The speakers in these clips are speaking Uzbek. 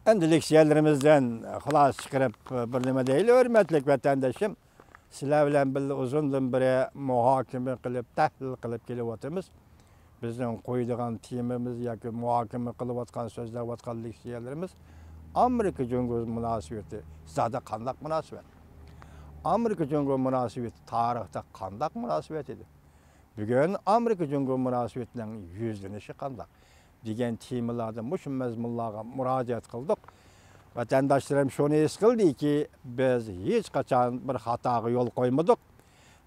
Endilik yerlerimizden xalas çıkarıp bir nima deyli, hürmetlik vatandaşım. Sizler bilen birga uzundan beri muhakeme kılıp, tahlil kılıp kelyapmiz. Bizning qo'ydigan temamiz yoki muhokama qilayotgan so'zlayotgan yerlerimiz Amerika Jungo munosabati zada qandaq munosabat. Amerika Jungo munosabati tarixda qandaq munosabat edi. Bugun Amerika Jungo munosabatining yuzlanishi qandaq degan temalarda mush mazmunlarga murojaat qildik. Vatandaşlarım şunu es qildi ki biz hech qachon bir xatoga yo'l qo'ymadik.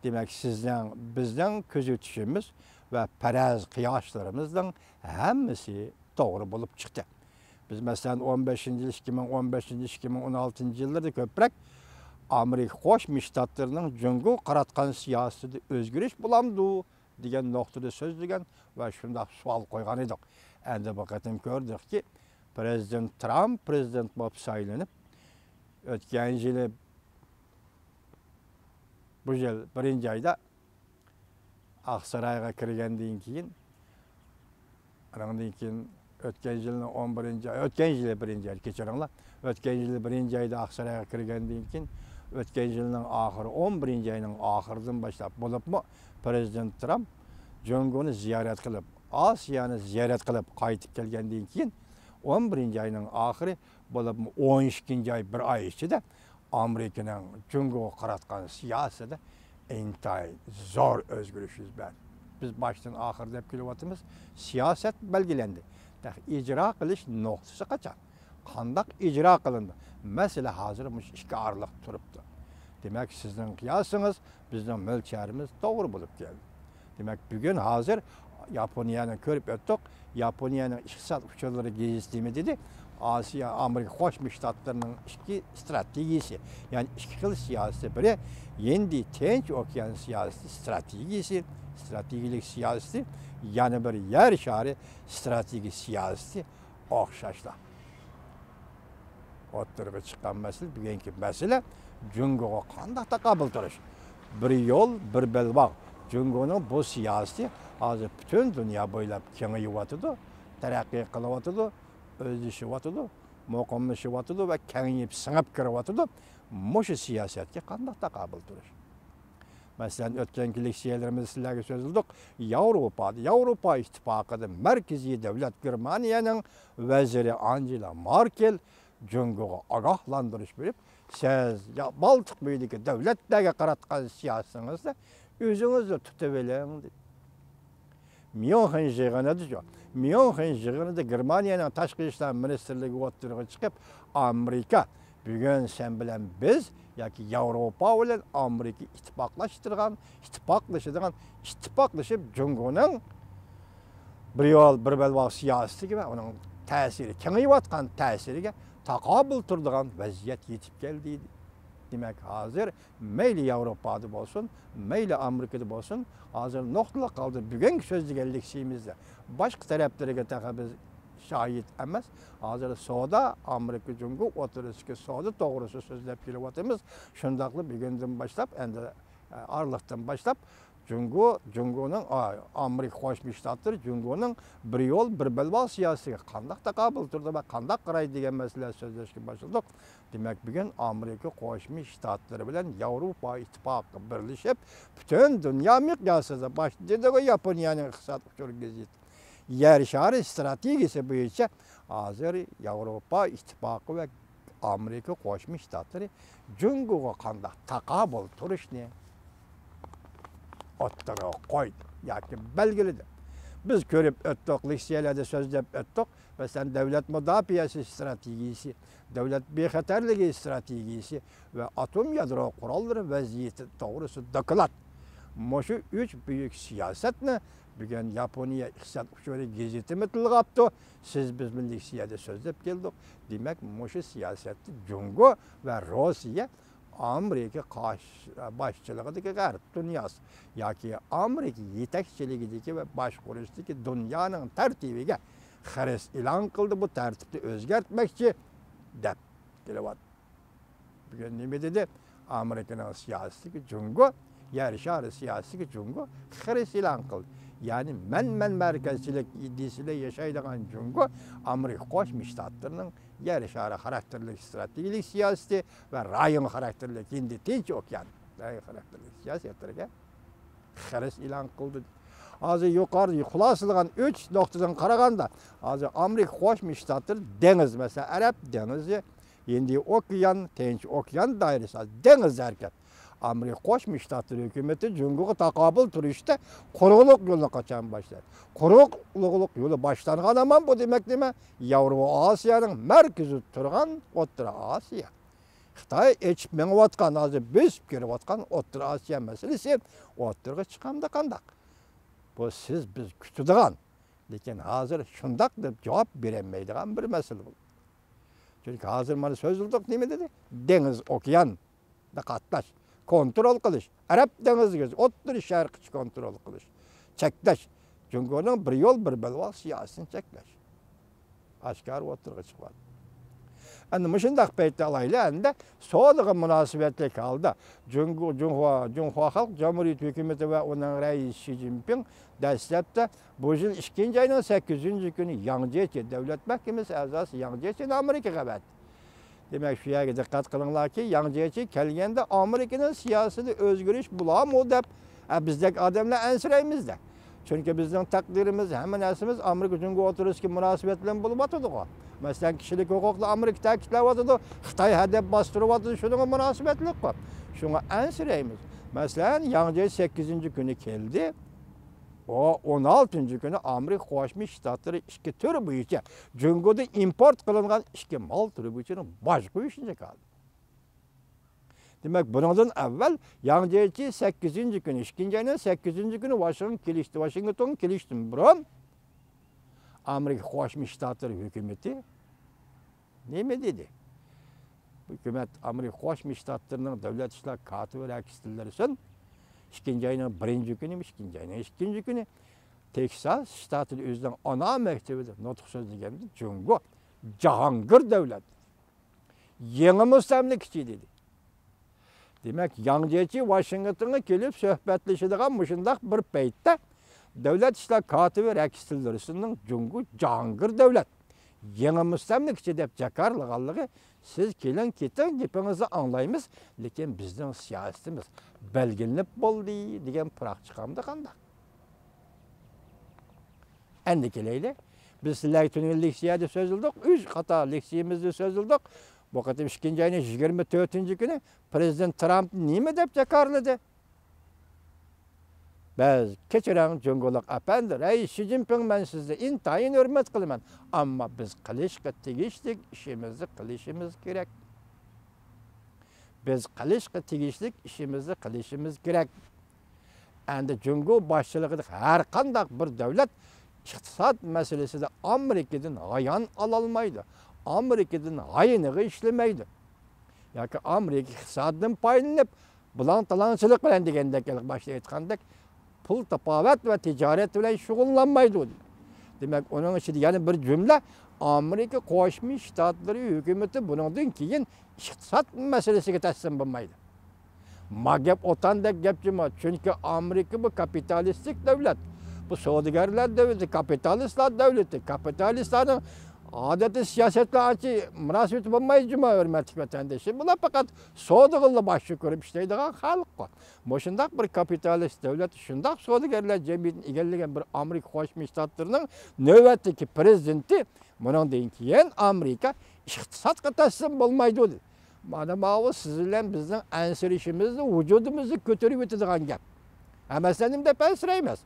Demek bizden kuzatishimiz ve paraz kıyaşlarımızdan hemmisi doğru bulup çıktı. Biz mesela 2015-2016 yıllarda köprek Amerika Qo'shma Shtatlarının Jungo qaratgan siyosatida o'zgarish bulamdı degan noktada so'zlagan ve shunday savol qo'ygan edik. Endi bu qatim ko'rdik ki Prezident Trump prezident bo'lib saylanib o'tgan yili bu yil 1-oyda Aksaray'a kirgandan keyin o'tgan yilning 11-oyi, o'tgan yili 1-oy kechiringlar. O'tgan yili 1-oyda Aksaray'a kirgandan keyin o'tgan yilning oxiri 11-oyning oxiridan boshlab bo'libmi Prezident Trump Jungoni ziyorat qilib, Osiyoni ziyorat qilib qaytib kelgandan keyin 11-oyning oxiri bo'libmi 12-oy bir oy ichida Amerikaning Jungoga qaratgan siyosatida intayin zor o'zgarish yuz berdi. Biz baştan ahir deb kelyapmiz. Siyaset belgilendi. İcra qilish nuqtasi qachon? Qandaq icra qilindi? Mesele hazır ikki arliq turibdi. Demek sizning qiyosing'iz, bizning mo'lcharimiz to'g'ri bo'lib keldi. Demek bugün hazır Yaponiyani ko'rib o'tdik. Yaponiyaning iqtisod uchurlari gezisimi dedi. Asiya, Amerika Qo'shma Shtatlarining ikki strategiyasi, yani ikki xil siyosati. Biri Yendi Tinch okean siyosati strategiyasi, strategilik siyosati, yana bir yer shari strategik siyosati o'xshashlar. O'ttirib chiqqan masala, bugungi masala Jungoga qanday taqobil turish. Bir yo'l, bir belbog'. Jungoning bu siyosati hozir butun dunyo bo'ylab kengayyotidu, taraqqiy qilyotidi, o'zishyotidi, muqimlashyotidi va kengayib singib kiryotidi. Mushu siyosatga qanday taqobil turish. Masalan, o'tgan leksiyalarimiz sizlarga so'zildik. Yevropa ittifoqida markaziy davlat Germaniyaning vaziri Angela Merkel Jungoga ogohlantirish berib, siz Baltiq bo'yidagi davlatlarga qaratgan siyosatingizda o'zingizni tutib oling dedi. München yig'inida Germaniyaning tashqi ishlar ministrligi o'tirg'iga chiqib, Amerika bugun sen bilan biz yoki Yevropa bilan Amerika ittifoqlashib Jungoning bir yo'l, bir belbog' siyosatiga va uning ta'siri, kengayayotgan ta'siriga taqobil turadigan vaziyat yetib keldi deydi. Demek hazır meyli Avrupa'da olsun, meyli Amerika'da olsun, hazır noktalı kaldı. Bugün sözlügellik şeyimizde. Başka taraflara biz şahit emez. Hazır soda Amerika Jungo oturuşu soda doğrusu sözlep kelyapmiz. Şundaqlı bugünden başlap, endi Aralık'tan başlap Jungo'nun Amerika Qo'shma Shtatlari Jungo'nun bir yo'l, bir belbog' siyosatiga qanday taqobil turdi va qanday qaraydi degan masala so'zlashga boshladik. Demak, bugun Amerika Qo'shma Shtatlari bilan Yevropa ittifoqi birlashib, butun dunyo miqyosida boshida Yaponiyaning iqtisod uchurgizit yer shari strategiyasi bo'yicha hozir Yevropa ittifoqi va Amerika Qo'shma Shtatlari Jungoga qanday taqobil turishni o'ttirib qo'ydi yoki belgiladi. Biz ko'rib o'tdik, leksiyalarda so'zlab o'tdik. Masalan, davlat mudofaasi strategiyasi, davlat bexatarligi strategiyasi va atom yadro qurollari vaziyati to'g'risida doklad. Mushu 3 buyuk siyosatni bugun Yaponiya iqtisod uchuri gazetimi tilg'abdi. Siz biz leksiyada so'zlab keldik. Demak, mushu siyosatni Jungo va Rossiya Amerika boshchiligidagi g'arb dunyosi yoki Amerika yetakchiligidagi va boshqaruvidagi dunyoning tartibiga xiris e'lon qildi. Bu tartibni o'zgartmoqchi deb kelyapti. Bugun nima dedi? Amerikaning siyosatiga Jungo, yer shari siyosatiga Jungo xiris e'lon qildi. Yani men merkezçilik iddiasiyle yaşaydıgan Cungo, Amerika Koşmuş Ştatlarının yer şarı karakterlik stratejik siyaseti ve rayon karakterlik Hindi Tinç Okyan rayon karakterlik siyasetlerine xeres ilan kıldı. Azı yukarı xulasılığın 3 noktadan qaraganda, azı Amerika Koşmuş Ştatları deniz mesela Arap denizi, Hindi Okyan, Tinç Okyan dairesi, deniz erken. Amerika Koşmuş Ştatları hükümeti Cungo'ya takabıl turiste kuruluk yoluna kaçan başlar. Kuruluk yolu başlanğan aman bu demek değil mi? Avrupa Asya'nın merkezi turgan Otra Asya. Xitay eçip meni vatkan, azı büsüp kiri vatkan Otra Asya meselesi Otra'ga çıkamda kandak. Bu siz biz kütüdügan. Lekin hazır şundak deb cevap veremeydigan bir mesele bu. Çünkü hazır mana sözlük neme dedi? Deniz, okyan da katlaş. Kontrol kılış. Arap denizi göz. Otur şarkı kontrol kılış. Çekleş. Çünkü onun bir yol bir belva siyasetini çekleş. Aşkar oturga çıkmadı. Endi muşundaq peytde alayla endi soğuduğu münasebetli kaldı. Cunhua Halk Cumhuriyeti Hükümeti ve onun reisi Xi Jinping destekte bu yıl 2. ayının 8. günü Yangtze Devlet Mahkemesi azası Yangtze Amerika'ya verdi. Demek şu yerge dikkat kılınlar ki Yangtze kelgende Amerika'nın siyaseti özgürlük bulamı dep bizdeki adamlar ensireyimizde. Çünkü bizim takdirimiz hemen esimiz Amerika Cunhur oturuski münasebetlen bulmatıdı o. Mesela kişilik hukukla Amerika'da kitlevatıdı, Xitay hedef bastırıvatıdı, şunun münasebetlik var. Şuna ensireyimiz. Mesela Yangtze 8. günü geldi. O 16. günü Amerika Koşmuş Ştatları 2 tür boyunca Cunhur'da import kılınan 2 mal türü boyunca baş koyuşunca kaldı. Demek bundan evvel Yangtze 8. günü, 2. ayının 8. günü Washington kilişti. Burun Amerika Koşmuş Ştatları hükümeti ne mi dedi? Hükümet Amerika Koşmuş Ştatlarının devlet işler katibi rakistilleri için 2. ayının 1. günü, 2. ayının 2. günü Texas ştatı özünden ana mektebide notuk söz degendi. Cunhur Cahangir devlet. Yeni müstemlikçi dedi. Demek Yangtze Washington'a gelip söhbetleşidigan muşundaq bir peytde devlet işler katibi rakistillerinin Cunhur Cahangir devlet. Yeni müstemlikçi dep jakarlıqanlığı siz kelin ketin gepinizi anlayımız, lekin bizden siyasetimiz belgilenip boldu degen pırak çıkamdı kanda. Endi keleyle biz sizlerge tünün leksiyada sözüldük, 3 kata leksiyamızda sözüldük. Bu katim 2. ayının 24. günü Prezident Trump nime dep jakarladı? Biz keçiren Cunhurluk efendi, reis Xi Jinping ben sizde intayin hürmet kılıman. Ama biz kılışqa tegişlik işimizi kılışımız gerek. Biz kılışqa tegişlik işimizi kılışımız gerek. Endi Cunhur başçılığı her kandak bir devlet iqtisat meselesi de Amerika'dan ayan alalmaydı. Amerika'dan ayınığı işlemeydi. Yani Amerika iqtisadın paylanıp bulan talancılık bilen degendek başta aytkandak pul tapavat ve ticaret bilen şugullanmaydı. Demek onun için yani bir cümle Amerika Koşmuş Ştatları hükümeti bundan keyin iqtisat meselesiga taslim bulmaydı. Magep otandek gepcima çünkü Amerika bu kapitalistik devlet. Bu savdogarlar devleti, kapitalistlar devleti. Kapitalistlerin adeti siyasetle açı münasebeti bulmayı cuma hürmetlik vatandaşı. Buna fakat savdogarla başı görüp işleydiğen halk var. Boşundak bir kapitalist devlet, şundak savdogarlar cemiyetini egellagan bir Amerika Koşmuş Ştatlarının növbetteki prezidenti bunun deyin keyin Amerika iqtisatga taslim bulmaydı dedi. Mana sizlerle bizden ensirişimizni, vücudumuzu kötürüp ötediğen gap. Ama senin de pensireymez.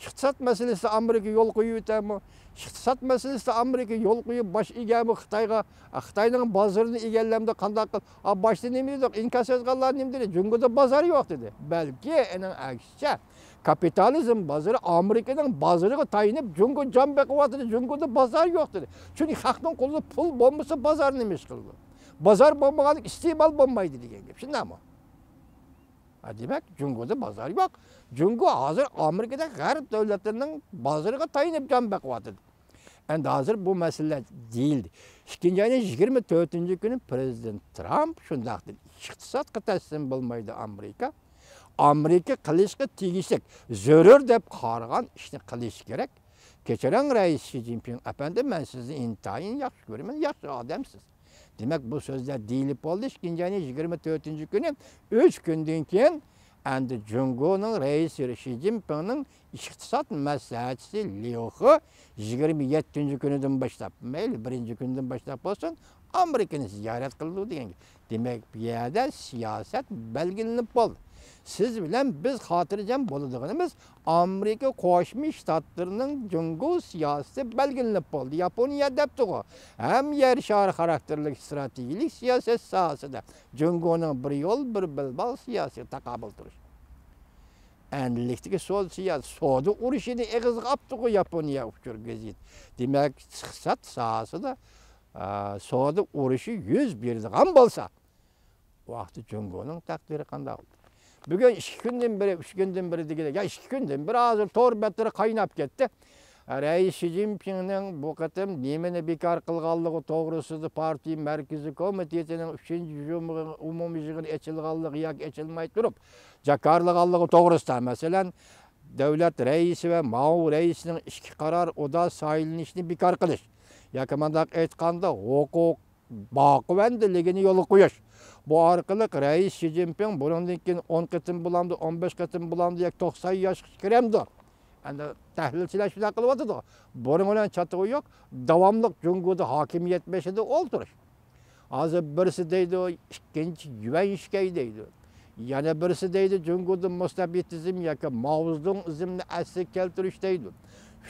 İqtisat meselesi Amerika yol koyuyor etemi. İqtisat meselesi Amerika yol koyup baş egemi Xitayga, Xitayning bazarını egellemde qandaq qıl. Başta neme dedik? İnkas etganlar neme dedi? Cunhurda bazar yok dedi. Belki enin aksiçe kapitalizm bazarı Amerika'nın bazarıga tayinip Cunhur can beqivatıdı. Cunhurda bazar yok dedi. Çünkü halkın kolunda pul bombası bazarını emes kıldı. Bazar bombaganlık istimal bombaydı degen gep. Şunda mı? Demek Cunhurda bazar yok. Cunhur hazır Amerika'da garip devletlerinin bazarıga tayinip can beqivatıdı. Endi hazır bu mesele değildi. 2. ayının 24. günü Prezident Trump şundaq dedi. İqtisatga taslim bulmaydı Amerika. Amerika qilishga tegishli zarur deb qaragan ishni qilish kerak. Keçiren Reis Xi Jinping efendi, ben sizi intayin yaxşı görüyorum, yaxşı adamsınız. Demek bu sözler deyilip oldu. 24. günü 3 günden keyin endi Jungo'nun reisi Xi Jinping'nin iqtisat maslahatçisi Liu He 27. günüden başlap, meyli 1. günden başlap olsun, Amerika'nı ziyaret kıldı degan. Demek bir yerde siyaset belgilenip oldu. Siz bilen biz hatırlayacağım boluduğumuz Amerika Koşmuş Ştatlarının Jungo siyaseti belgelenip oldu. Japonya depti o. Hem yer şehir karakterlik stratejik siyaset sahasında Jungo'nun bir yol bir bilbal siyaseti takabül duruş. Endilikdeki sol siyaset, soğudu uruşunu eğiz kaptı o Japonya uçur geziydi. Demek iqtisat sahasında soğudu uruşu 101'den bolsa, o vakti Jungo'nun takdiri kanda oldu. Bugün 2 günden beri, 3 günden beri de ya 2 günden beri hazır torbetleri kaynap gitti. Reis Xi Jinping'nin bu katım nemeni bekar kılganlığı doğrusuzu parti merkezi komitesinin 3. umumi jığın eçilganlığı yak eçilmey durup, jakarlıganlığı doğrusu mesela devlet reisi ve Mao reisinin işki karar oda sayılışını bekar kılış. Yakımandak etkanda hukuk bakıvendiligini yolu koyuş. Bu arkalık Reis Xi Jinping bunun için 10 katım bulandı, 15 katım bulandı, 90 yaş kiremdir. Yani tahlilçiler şuna kılıvadı da. Bunun olan çatığı yok. Davamlık Jungo'da hakimiyet meşede oldurur. Azı birisi deydi, ikinci güven işkeydeydi. Yani birisi deydi, Jungo'da mustabitizm yakı Mao'nun izimini asli keltirişteydi.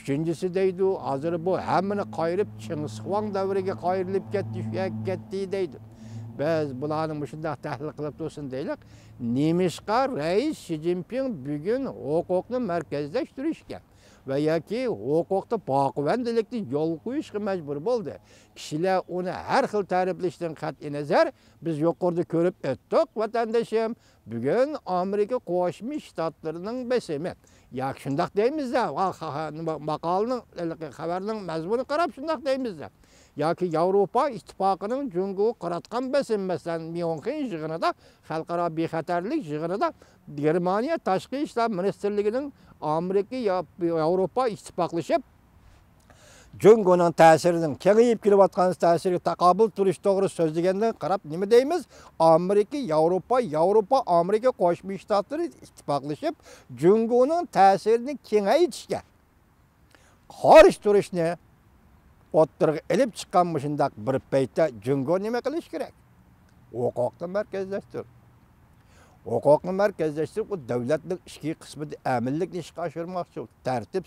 Üçüncüsü deydi, hazır bu hemini kayırıp Çingiz Huang devrige kayırılıp gitti deydi. Biz bulanın başında tahlil kılıp dursun deylik. Nemişka Reis Xi Jinping bugün hukukunu merkezleştirişken ve yaki hukukta bakıvendilikli yol koyuşka mecbur oldu. Kişiler onu her xil tarifleşten kat'i nazar biz yukarıda görüp ettik vatandaşım. Bugün Amerika Koşmuş Ştatlarının besimi. Ya şundak deyimiz de, makalının, haberinin mezmunu qarab şundak deyimiz de. Ya ki Avrupa İttifakı'nın Jungo'yu qaratqan besim mesela München jığınıda, xalqara bexatarlik jığınıda Germaniya Taşqi İşler Ministerliğinin Amerika Avrupa İttifaklaşıp Jungo'nun təsirinin kengeyip kelip atqan təsiri takabül turuş doğru söz degenden qarab nima deymiz? Amerika, Avrupa, Amerika Qo'shma Shtatlar ittifaqlashib Jungo'nun təsirini kengaytishga qarshi turishni o'ttirg'i ilib chiqqan shundaq bir paytda Jungo nima qilish kerak? Huquqni markazlashtir. Huquqni markazlashtirib, o davlatning ichki qismida aminlikni ishga oshirmoqchi, tartib